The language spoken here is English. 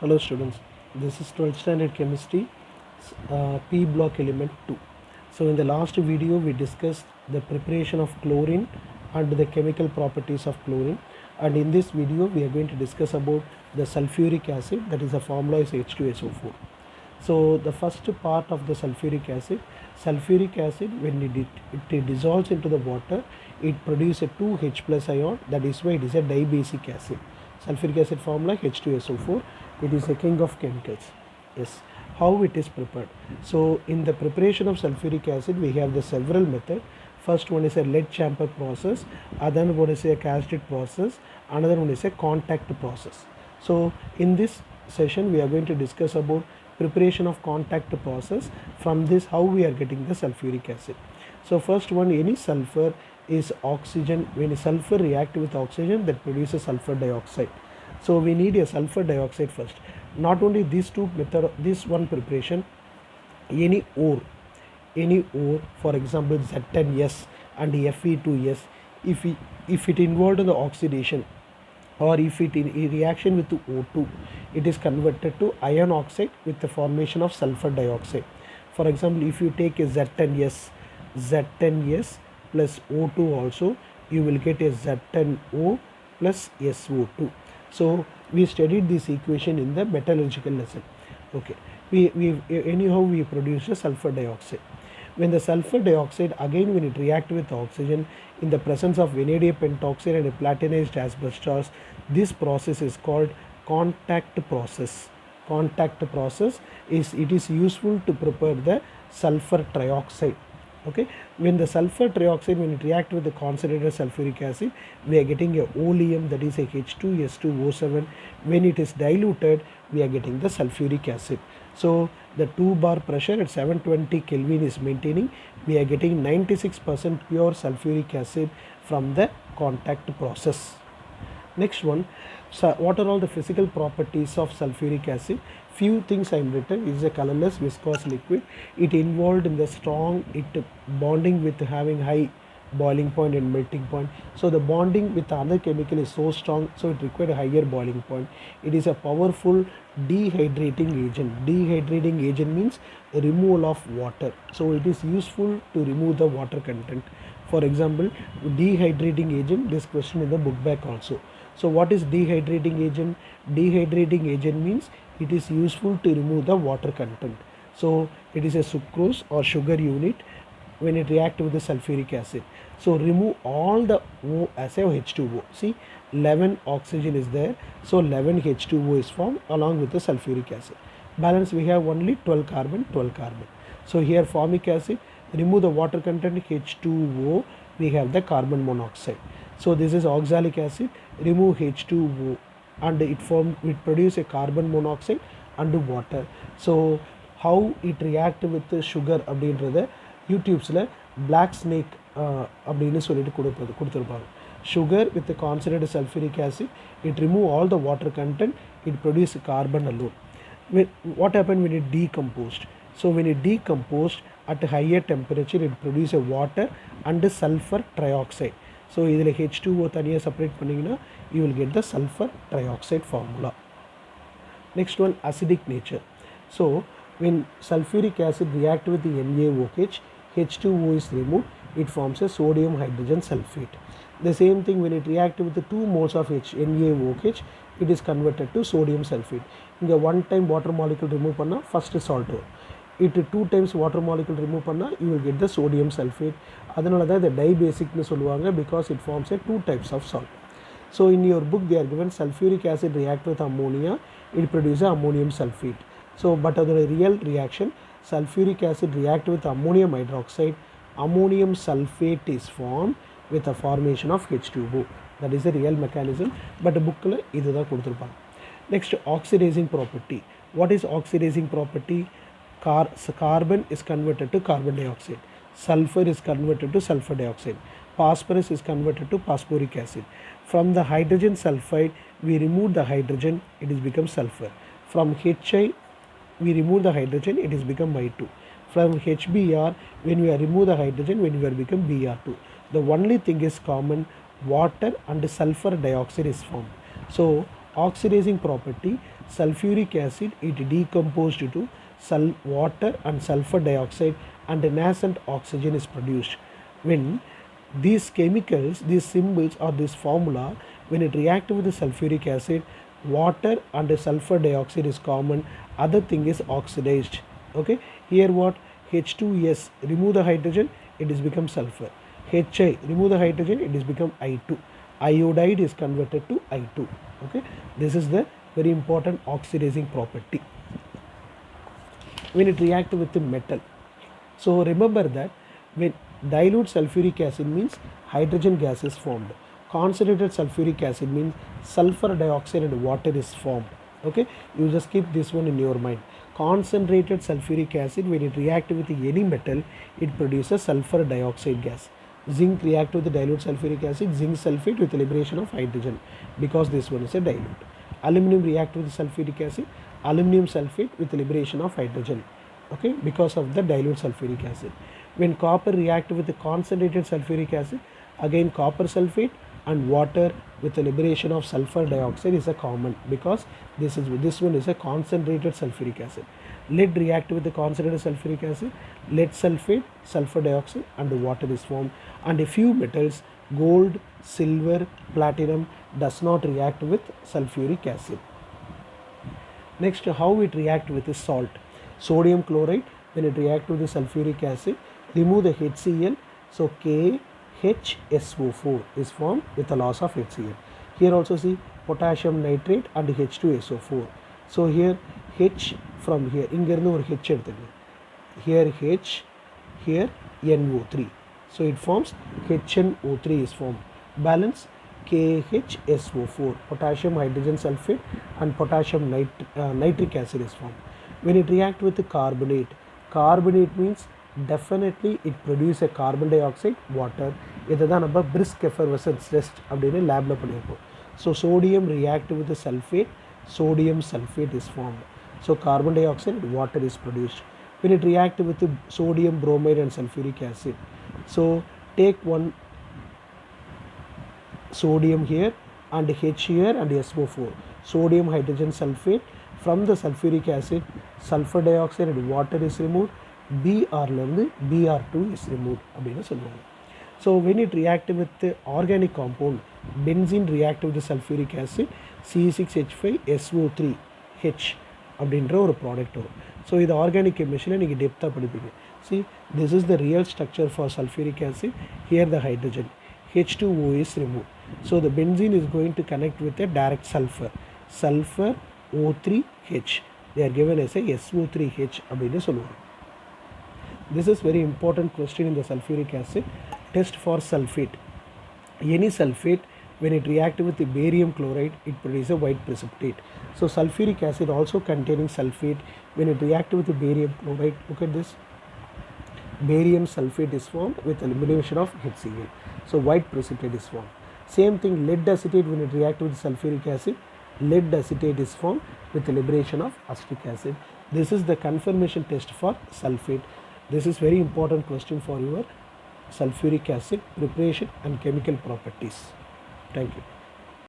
Hello students, this is 12th standard chemistry, P block element 2. So in the last video we discussed the preparation of chlorine and the chemical properties of chlorine, and in this video we are going to discuss about the sulfuric acid, that is the formula is H2SO4. So the first part of the sulfuric acid when it dissolves into the water, it produces a 2H plus ion, that is why it is a dibasic acid. Sulfuric acid formula H2SO4, it is a king of chemicals. Yes, how it is prepared. So in the preparation of sulfuric acid we have the several methods. First one is a lead chamber process, other one is a casted process, another one is a contact process. So in this session we are going to discuss about preparation of contact process. From this, how we are getting the sulfuric acid. So first one, any sulfur is oxygen. When a sulfur react with oxygen, that produces sulfur dioxide. So we need a sulfur dioxide first. Not only these two method, this one preparation, any ore, for example Z10S and Fe2S, if it involved in the oxidation, or if it in reaction with O2, it is converted to iron oxide with the formation of sulfur dioxide. For example, if you take a Z10S plus O2 also, you will get a Z10O plus SO2. So we studied this equation in the metallurgical lesson. Okay, we produce a sulfur dioxide. When the sulfur dioxide, again when it reacts with oxygen in the presence of vanadium pentoxide and a platinized asbestos, this process is called contact process. Contact process is useful to prepare the sulfur trioxide. Okay, when the sulfur trioxide, when it reacts with the concentrated sulfuric acid, we are getting a oleum, that is a H2S2O7. When it is diluted, we are getting the sulfuric acid. So the 2 bar pressure at 720 Kelvin is maintaining. We are getting 96% pure sulfuric acid from the contact process. Next one, so what are all the physical properties of sulfuric acid? Few things I am written. It is a colorless viscous liquid. It involved in the strong bonding with having high boiling point and melting point. So the bonding with the other chemical is so strong, so it required a higher boiling point. It is a powerful dehydrating agent. Dehydrating agent means removal of water. So it is useful to remove the water content. For example, dehydrating agent, this question in the book back also. So what is dehydrating agent? Dehydrating agent means it is useful to remove the water content. So it is a sucrose or sugar unit when it reacts with the sulfuric acid. So remove all the O as a H2O. See, 11 oxygen is there. So 11 H2O is formed along with the sulfuric acid. Balance we have only 12 carbon. So here formic acid, remove the water content H2O, we have the carbon monoxide. So this is oxalic acid, remove H2O and it produce a carbon monoxide and water. So how it react with the sugar அப்படின்றது யூடியூப்ஸில் black snake அப்படின்னு சொல்லிட்டு கொடுத்துருப்பாங்க. Sugar with the concentrated sulfuric acid, it remove all the water content, it produce carbon alone. What happened when it decomposed? So when it decomposed at a higher temperature, it produce a water and a sulfur trioxide. So இதில் H2O தனியாக separate பண்ணிங்கன்னா you will get the sulfur trioxide formula. Next one, acidic nature. So when sulfuric acid react with the NaOH, H2O is removed, it forms a sodium hydrogen sulfate. The same thing when it react with the 2 moles of NaOH, it is converted to sodium sulfate. இங்கே 1 time water molecule remove பண்ணா first salt வரும். It 2 times water molecule remove பண்ணா you will get the sodium sulfate. அதனால தான் இதை டைபேசிக்னு சொல்லுவாங்க, because it forms a 2 types of salt. So in your book they are given sulfuric acid react with ammonia, it produces ammonium sulfate. So but the real reaction, sulfuric acid react with ammonium hydroxide, ammonium sulfate is formed with the formation of H2O. That is the real mechanism, but bookல இதுதான் கொடுத்திருப்பாங்க. Next, oxidizing property. What is oxidizing property? Carbon is converted to carbon dioxide, sulfur is converted to sulfur dioxide, phosphorus is converted to phosphoric acid. From the hydrogen sulfide we remove the hydrogen, it is become sulfur. From Hi we remove the hydrogen, it is become Y2. From HBr, when we remove the hydrogen, when we become Br2. The only thing is common, water and sulfur dioxide is formed. So oxidizing property, sulfuric acid it decomposed to water and sulfur dioxide, and a nascent oxygen is produced. When these chemicals, these symbols or this formula, when it reacts with the sulfuric acid, water and the sulfur dioxide is common, other thing is oxidized. Okay, here what? H2S, remove the hydrogen, it is become sulfur. Hi, remove the hydrogen, it is become I2. Iodide is converted to I2. Okay, this is the very important oxidizing property when it reacts with the metal. So remember that when dilute sulfuric acid means hydrogen gas is formed. Concentrated sulfuric acid means sulfur dioxide and water is formed. Okay, you just keep this one in your mind. Concentrated sulfuric acid, when it reacts with any metal, it produces sulfur dioxide gas. Zinc react with the dilute sulfuric acid, zinc sulfate with the liberation of hydrogen, because this one is a dilute. Aluminum react with the sulfuric acid, aluminum sulfate with the liberation of hydrogen, okay, because of the dilute sulfuric acid. When copper react with the concentrated sulfuric acid, again copper sulfate and water with the liberation of sulfur dioxide is a common, because this one is a concentrated sulfuric acid. Lead react with the concentrated sulfuric acid, lead sulfate, sulfur dioxide and water is formed. And a few metals, gold, silver, platinum, does not react with sulfuric acid. Next, how it react with the salt. Sodium chloride, when it react with the sulfuric acid, remove the HCl, so KHSO4 is formed with the loss of HCl. Here also see potassium nitrate and H2SO4. So here H from here, ingernu or H eduthukken. Here H, here NO3. So it forms HNO3 is formed. Balance KHSO4, potassium hydrogen sulfate and potassium nitric acid is formed. When it react with the carbonate, carbonate means definitely it produce a carbon dioxide, water. இதுதான் நம்ம brisk effervescence test அப்படின்னு லேப்ல பண்ணியிருப்போம். So sodium react with the sulfate, sodium sulfate is formed. So carbon dioxide, water is produced. When it react with the sodium bromide and sulfuric acid, so take one sodium here and H here and SO4, sodium hydrogen sulfate. From the sulfuric acid, sulfur dioxide and water is removed, Br learned Br2 is removed. So when it react with the organic compound, benzene react with the sulfuric acid, C6H5SO3H அப்படின்ற ஒரு product வரும். So இது organic கெமிஸ்ட்ரியில் நீங்கள் டெப்த்தாக படிப்பீங்க. See, this is the real structure for sulfuric acid. Here the hydrogen, H2O is removed. So the benzene is going to connect with a direct sulfur, sulfur O3H. They are given as a SO3H அப்படின்னு சொல்லுவாங்க. This is very important question in the sulfuric acid test for sulfate. Any sulfate, when it react with the barium chloride, it produces a white precipitate. So sulfuric acid also containing sulfate, when it react with the barium chloride, look at this, barium sulfate is formed with elimination of HCl. So white precipitate is formed. Same thing, lead acetate, when it react with sulfuric acid, lead acetate is formed with the liberation of acetic acid. This is the confirmation test for sulfate. This is very important question for your sulfuric acid preparation and chemical properties. Thank you.